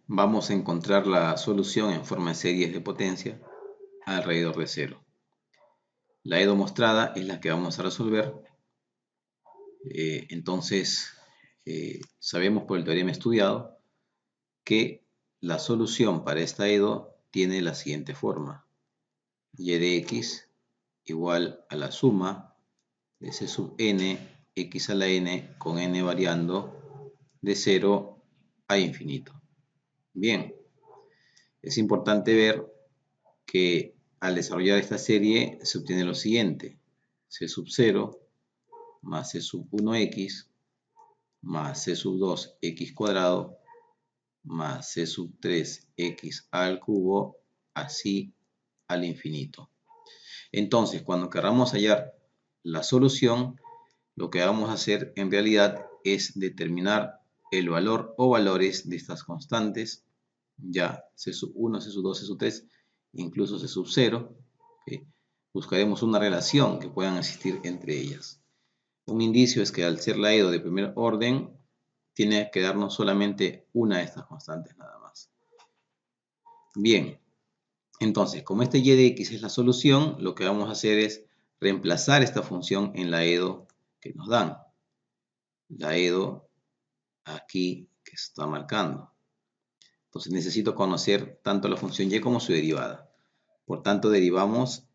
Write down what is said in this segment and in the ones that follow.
Vamos a encontrar la solución en forma de series de potencia alrededor de cero. La EDO mostrada es la que vamos a resolver. Sabemos por el teorema estudiado que la solución para esta EDO tiene la siguiente forma. Y de x igual a la suma de c sub n, x a la n, con n variando de 0 a infinito. Bien, es importante ver que al desarrollar esta serie se obtiene lo siguiente: c sub 0 más c sub 1x más c sub 2x cuadrado más c sub 3x al cubo, así al infinito. Entonces, cuando queramos hallar la solución, lo que vamos a hacer en realidad es determinar el valor o valores de estas constantes, ya c sub 1, c sub 2, c sub 3, incluso c sub 0. Buscaremos una relación que puedan existir entre ellas. Un indicio es que al ser la EDO de primer orden, tiene que darnos solamente una de estas constantes nada más. Bien, entonces, como este y de x es la solución, lo que vamos a hacer es reemplazar esta función en la EDO que nos dan. La EDO aquí que se está marcando. Entonces necesito conocer tanto la función y como su derivada. Por tanto, derivamos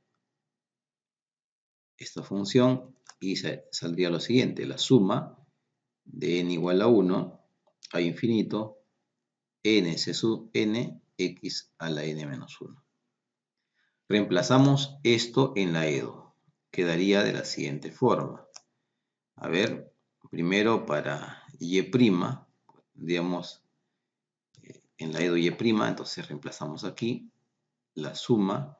esta función y saldría lo siguiente: la suma de n igual a 1 a infinito n c sub n x a la n menos 1. Reemplazamos esto en la EDO. Quedaría de la siguiente forma. A ver, primero para y', digamos, en la EDO y', entonces reemplazamos aquí la suma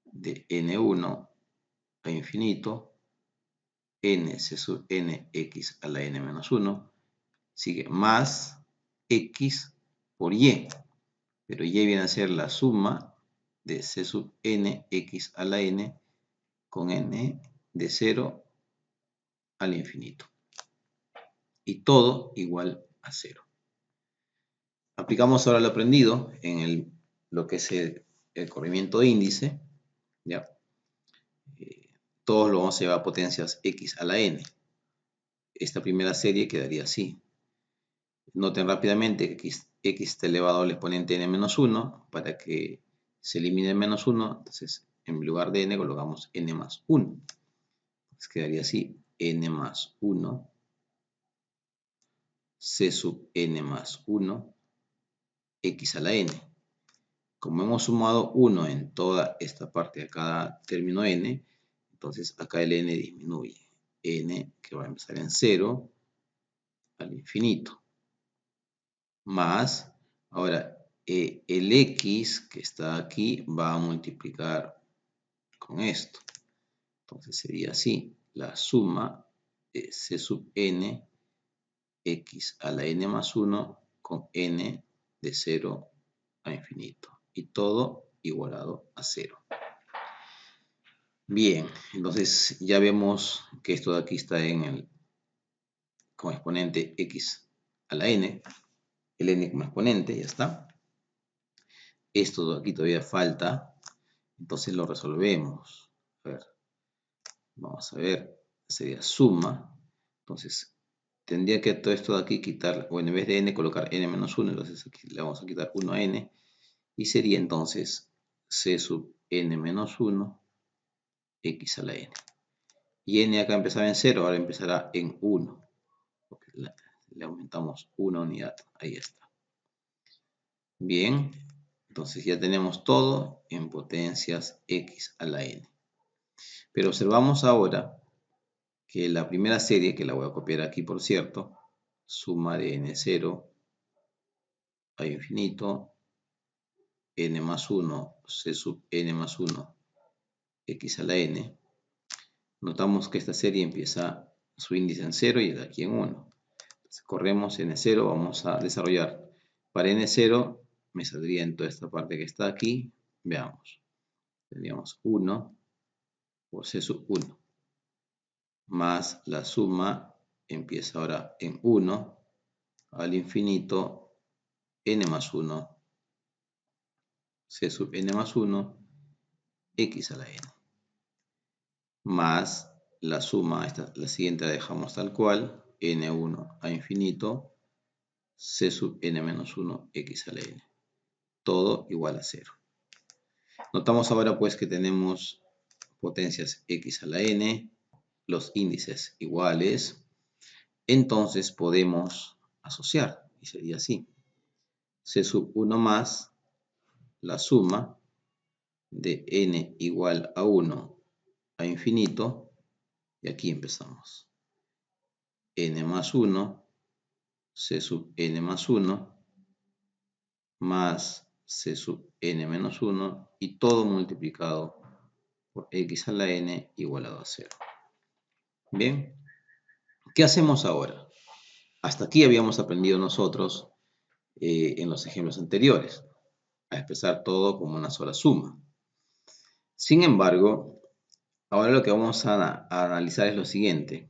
de n1 a infinito n c sub n x a la n menos 1, sigue más x por y, pero y viene a ser la suma de c sub n x a la n con n de 0 al infinito, y todo igual a 0. Aplicamos ahora lo aprendido en lo que es el corrimiento de índice, ¿ya? Todos lo vamos a llevar a potencias x a la n. Esta primera serie quedaría así. Noten rápidamente que x está elevado al exponente n menos 1 para que se elimine el menos 1. Entonces, en lugar de n colocamos n más 1. Entonces quedaría así: n más 1, c sub n más 1, x a la n. Como hemos sumado 1 en toda esta parte de cada término n, entonces acá el n disminuye. N que va a empezar en 0 al infinito. Más, ahora, el x que está aquí va a multiplicar con esto. Entonces sería así: la suma de c sub n x a la n más 1 con n de 0 a infinito. Y todo igualado a 0. Bien, entonces ya vemos que esto de aquí está como exponente x a la n. El n como exponente, ya está. Esto de aquí todavía falta. Entonces lo resolvemos. A ver, vamos a ver. Sería suma. Entonces tendría que todo esto de aquí quitar, o en vez de n colocar n menos 1, entonces aquí le vamos a quitar 1 a n. Y sería entonces c sub n menos 1 x a la n. Y n acá empezaba en 0, ahora empezará en 1. Porque le aumentamos una unidad. Ahí está. Bien, entonces ya tenemos todo en potencias x a la n. Pero observamos ahora que la primera serie, que la voy a copiar aquí por cierto, suma de n0 a infinito, n más 1, c sub n más 1, x a la n. Notamos que esta serie empieza su índice en 0 y de aquí en 1. Entonces corremos n0, vamos a desarrollar. Para n0 me saldría en toda esta parte que está aquí. Veamos. Tendríamos 1 por c sub 1. Más la suma empieza ahora en 1 al infinito n más 1, c sub n más 1, x a la n. Más la suma, la siguiente la dejamos tal cual, n1 a infinito, c sub n menos 1, x a la n. Todo igual a 0. Notamos ahora pues que tenemos potencias x a la n, los índices iguales. Entonces podemos asociar, y sería así. C sub 1 más la suma de n igual a 1 a infinito, y aquí empezamos. N más 1, C sub n más 1, más C sub n menos 1, y todo multiplicado por x a la n igualado a 0. Bien, ¿qué hacemos ahora? Hasta aquí habíamos aprendido nosotros en los ejemplos anteriores, a expresar todo como una sola suma. Sin embargo, ahora lo que vamos a analizar es lo siguiente.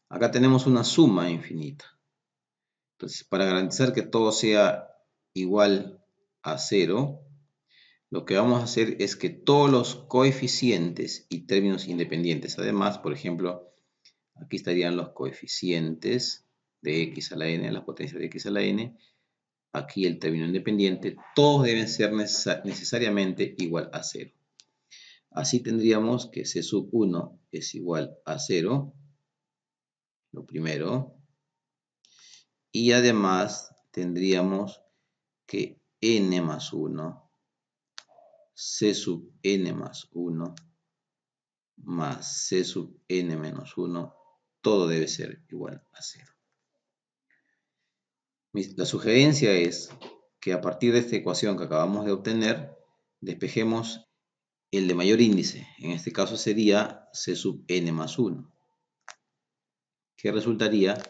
Acá tenemos una suma infinita. Entonces, para garantizar que todo sea igual a 0, lo que vamos a hacer es que todos los coeficientes y términos independientes, además, por ejemplo, aquí estarían los coeficientes de x a la n, la potencia de x a la n, aquí el término independiente, todos deben ser necesariamente igual a 0. Así tendríamos que c sub 1 es igual a 0, lo primero, y además tendríamos que n más 1, c sub n más 1, más c sub n menos 1, todo debe ser igual a 0. La sugerencia es que a partir de esta ecuación que acabamos de obtener, despejemos el de mayor índice. En este caso sería c sub n más 1, que resultaría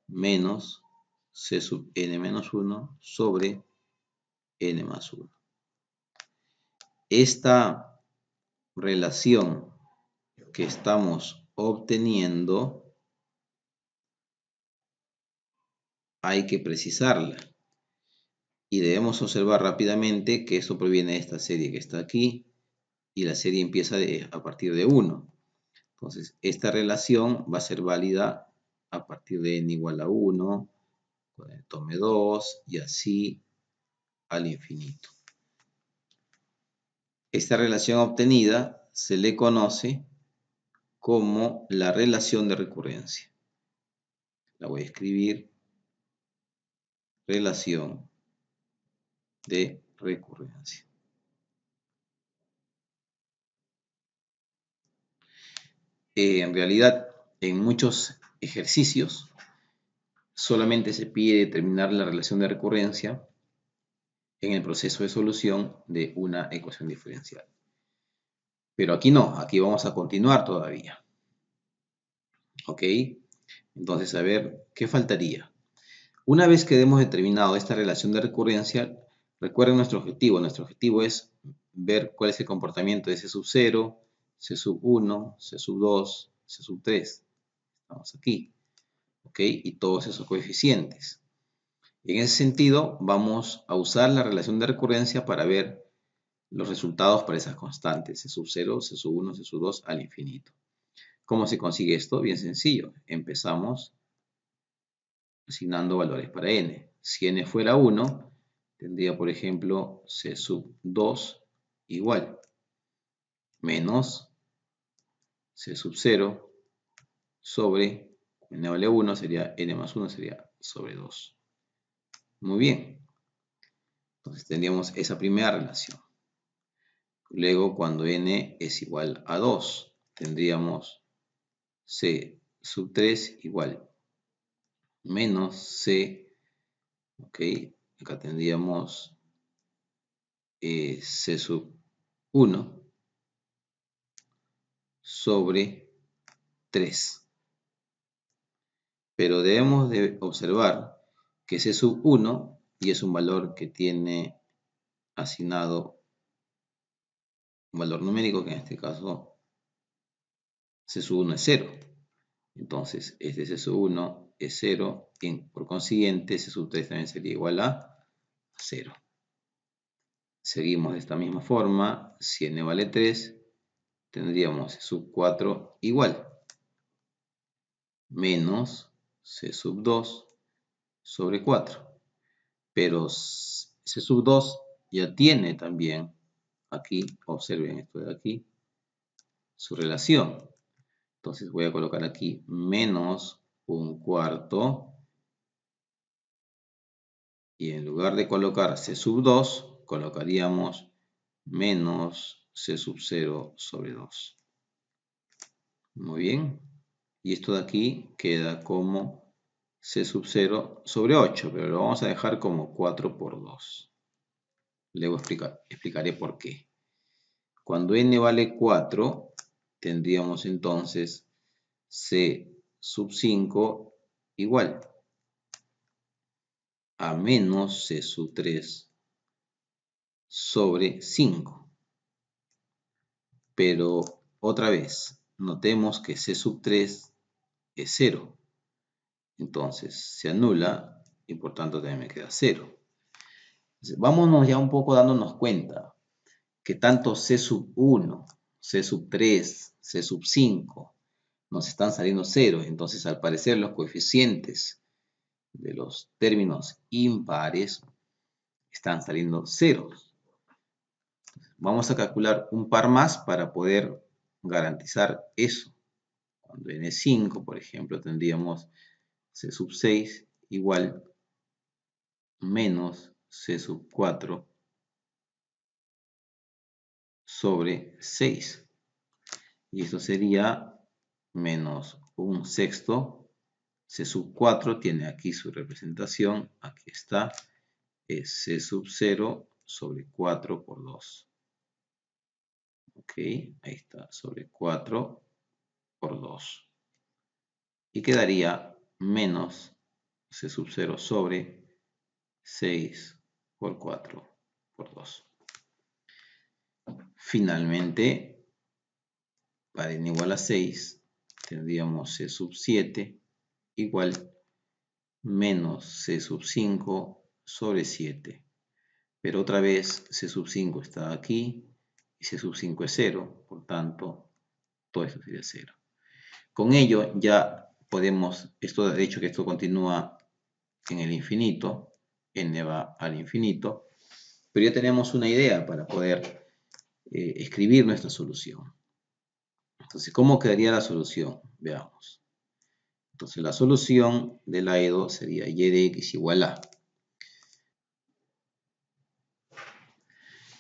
menos c sub n menos 1 sobre n más 1. Esta relación que estamos obteniendo hay que precisarla. Y debemos observar rápidamente que esto proviene de esta serie que está aquí, y la serie empieza a partir de 1. Entonces, esta relación va a ser válida a partir de n igual a 1, con el tome 2, y así al infinito. Esta relación obtenida se le conoce como la relación de recurrencia. La voy a escribir, relación de recurrencia. En realidad, en muchos ejercicios solamente se pide determinar la relación de recurrencia en el proceso de solución de una ecuación diferencial. Pero aquí no, aquí vamos a continuar todavía. ¿Ok? Entonces, a ver, ¿qué faltaría? Una vez que hemos determinado esta relación de recurrencia, recuerden nuestro objetivo. Nuestro objetivo es ver cuál es el comportamiento de C sub 0, C sub 1, C sub 2, C sub 3. Estamos aquí. ¿Ok? Y todos esos coeficientes. En ese sentido, vamos a usar la relación de recurrencia para ver los resultados para esas constantes, C sub 0, C sub 1, C sub 2 al infinito. ¿Cómo se consigue esto? Bien sencillo. Empezamos asignando valores para n. Si n fuera 1, tendría, por ejemplo, C sub 2 igual menos C sub 0 sobre, n vale 1, sería n más 1, sería sobre 2. Muy bien. Entonces tendríamos esa primera relación. Luego, cuando n es igual a 2, tendríamos C sub 3 igual menos C, ok, acá tendríamos C sub 1 sobre 3. Pero debemos de observar que C sub 1, y es un valor que tiene asignado un valor numérico, que en este caso C sub 1 es 0. Entonces, este C sub 1 es 0, y por consiguiente C sub 3 también sería igual a 0. Seguimos de esta misma forma. Si n vale 3, tendríamos c sub 4 igual menos c sub 2 sobre 4. Pero c sub 2 ya tiene también aquí, observen esto de aquí, su relación. Entonces voy a colocar aquí menos 1/4. Y en lugar de colocar c sub 2, colocaríamos menos c sub 0 sobre 2. Muy bien. Y esto de aquí queda como c sub 0 sobre 8, pero lo vamos a dejar como 4 por 2. Luego explicaré por qué. Cuando n vale 4, tendríamos entonces c sub 5 igual a menos c sub 3 sobre 5. Pero otra vez, notemos que c sub 3 es 0. Entonces se anula y por tanto también me queda 0. Entonces, vámonos ya un poco dándonos cuenta que tanto c sub 1, c sub 3, c sub 5 nos están saliendo 0. Entonces al parecer los coeficientes de los términos impares están saliendo 0. Vamos a calcular un par más para poder garantizar eso. Cuando n es 5, por ejemplo, tendríamos c sub 6 igual menos c sub 4 sobre 6. Y esto sería menos 1/6. C sub 4 tiene aquí su representación. Aquí está. Es c sub 0 sobre 4 por 2. Ok, ahí está. Sobre 4 por 2. Y quedaría menos c sub 0 sobre 6 por 4 por 2. Finalmente, para n igual a 6, tendríamos c sub 7 igual menos c sub 5 sobre 7. Pero otra vez c sub 5 está aquí y c sub 5 es 0. Por tanto, todo esto sería 0. Con ello ya podemos, esto de hecho que esto continúa en el infinito, n va al infinito, pero ya tenemos una idea para poder escribir nuestra solución. Entonces, ¿cómo quedaría la solución? Veamos. Entonces, la solución del aedo sería y de x igual a.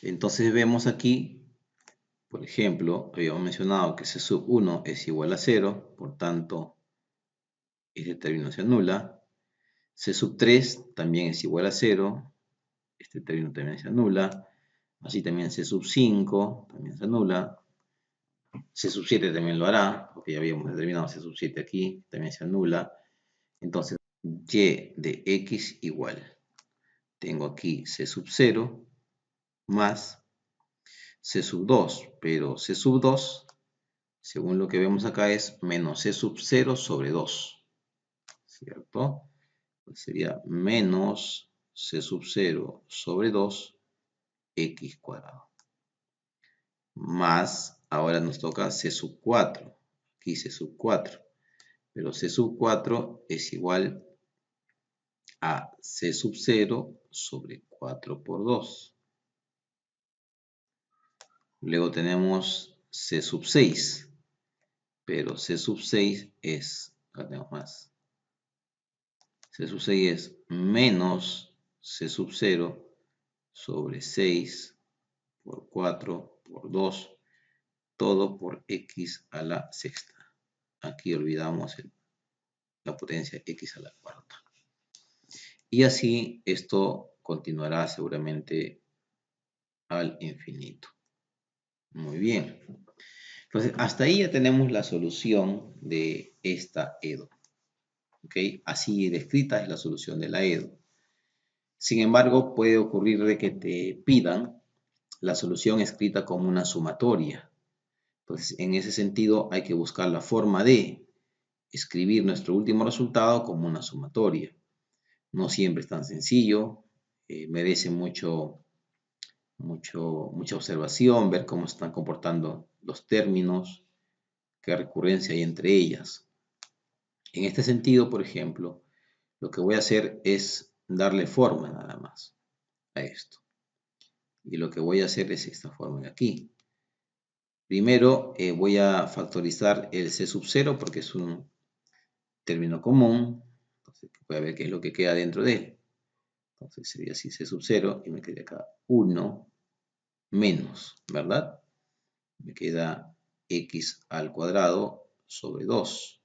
Entonces, vemos aquí, por ejemplo, habíamos mencionado que c sub 1 es igual a 0, por tanto, este término se anula. C sub 3 también es igual a 0, este término también se anula. Así también C sub 5 también se anula. C sub 7 también lo hará, porque ya habíamos determinado C sub 7 aquí, también se anula. Entonces, y de x igual. Tengo aquí c sub 0 más c sub 2, pero c sub 2, según lo que vemos acá, es menos c sub 0 sobre 2, ¿cierto? Pues sería menos c sub 0 sobre 2 x cuadrado. Más, ahora nos toca c sub 4, aquí c sub 4, pero c sub 4 es igual a c sub 0 sobre 4 por 2. Luego tenemos c sub 6, pero c sub 6 es, acá tenemos más, c sub 6 es menos c sub 0 sobre 6 por 4 por 2, todo por x a la sexta. Aquí olvidamos la potencia x a la cuarta. Y así esto continuará seguramente al infinito. Muy bien. Entonces, hasta ahí ya tenemos la solución de esta EDO. ¿Ok? Así descrita es la solución de la EDO. Sin embargo, puede ocurrir de que te pidan la solución escrita como una sumatoria. Entonces, en ese sentido, hay que buscar la forma de escribir nuestro último resultado como una sumatoria. No siempre es tan sencillo. merece mucha observación, ver cómo se están comportando los términos, qué recurrencia hay entre ellas. En este sentido, por ejemplo, lo que voy a hacer es darle forma nada más a esto. Y lo que voy a hacer es esta forma de aquí. Primero voy a factorizar el C sub 0 porque es un término común. Entonces voy a ver qué es lo que queda dentro de él. Entonces sería así C sub 0 y me queda acá 1 menos, ¿verdad? Me queda x al cuadrado sobre 2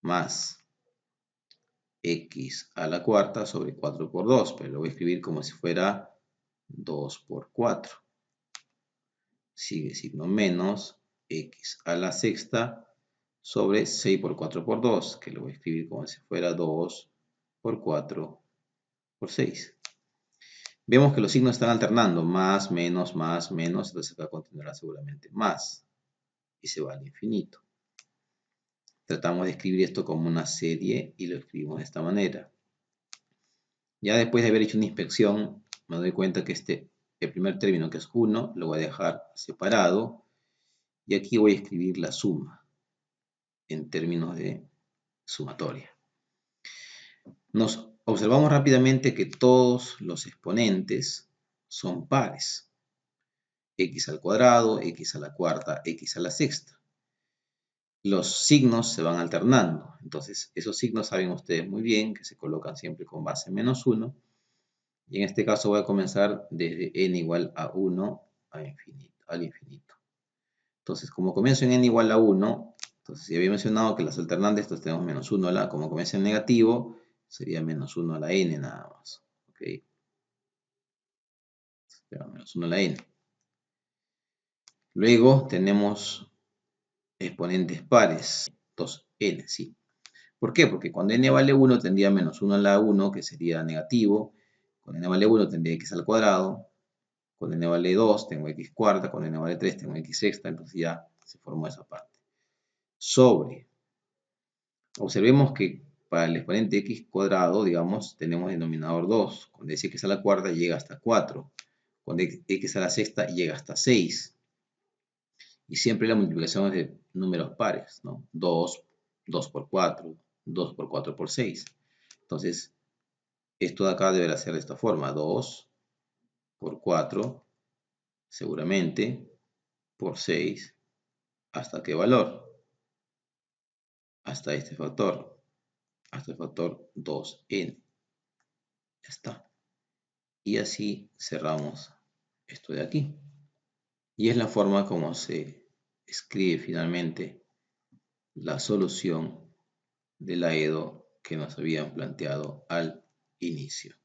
más x a la cuarta sobre 4 por 2, pero lo voy a escribir como si fuera 2 por 4. Sigue signo menos x a la sexta sobre 6 por 4 por 2, que lo voy a escribir como si fuera 2 por 4 por 6. Vemos que los signos están alternando, más, menos, entonces acá continuará seguramente más y se va al infinito. Tratamos de escribir esto como una serie y lo escribimos de esta manera. Ya después de haber hecho una inspección, me doy cuenta que el primer término, que es 1, lo voy a dejar separado y aquí voy a escribir la suma en términos de sumatoria. Nos observamos rápidamente que todos los exponentes son pares. X al cuadrado, x a la cuarta, x a la sexta. Los signos se van alternando. Entonces, esos signos saben ustedes muy bien que se colocan siempre con base menos 1. Y en este caso voy a comenzar desde n igual a 1 al infinito. Entonces, como comienzo en n igual a 1, entonces ya había mencionado que las alternantes, entonces tenemos menos 1 a la, como comienza en negativo, sería menos 1 a la n nada más. ¿Ok? Menos 1 a la n. Luego tenemos exponentes pares, 2n, ¿sí? ¿Por qué? Porque cuando n vale 1 tendría menos 1 a la 1, que sería negativo. Cuando n vale 1 tendría x al cuadrado. Cuando n vale 2 tengo x cuarta. Cuando n vale 3 tengo x sexta. Entonces ya se formó esa parte. Sobre. Observemos que para el exponente x cuadrado, digamos, tenemos denominador 2. Cuando es x a la cuarta llega hasta 4. Cuando x a la sexta llega hasta 6. Y siempre la multiplicación es de números pares, ¿no? 2, 2 por 4, 2 por 4 por 6. Entonces, esto de acá deberá ser de esta forma. 2 por 4, seguramente, por 6. ¿Hasta qué valor? Hasta este factor. Hasta el factor 2n. Ya está. Y así cerramos esto de aquí. Y es la forma como se escribe finalmente la solución de la EDO que nos habían planteado al inicio.